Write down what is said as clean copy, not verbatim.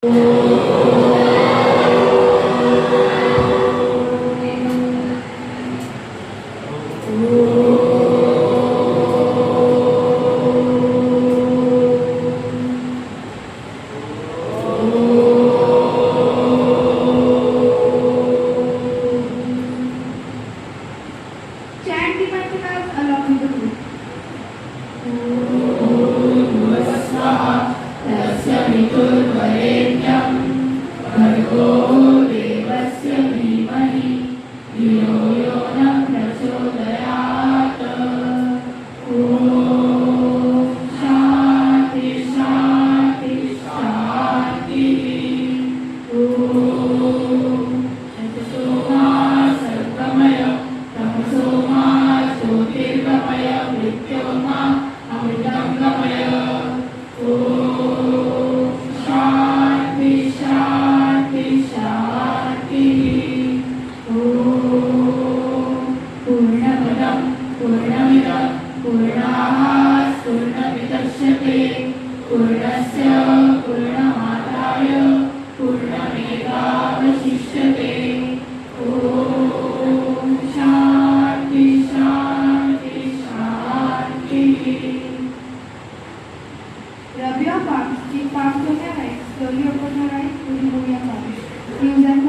Chant the mantras along with the group. तस्य वितुर्वरेण्यं भर्गो देवस्य धीमहि धियो यो न प्रचोदयात्। ॐ शान्ति शान्ति शान्तिः। ॐ तमसोमा सर्वमय तमसोमा ज्योतिर्गमय मृत्योर्मा अमृतं गमय। शांति शांति शांति। पूर्णमदं पूर्णमिदं पूर्णात् पूर्णमुदच्यते पूर्णस्य पूर्णमादाय पूर्णमेवावशिष्यते। ॐ शांति शांति शांति। Rub your palms. Keep palms on your right. Slowly open your eyes. Slowly move your palms. Use them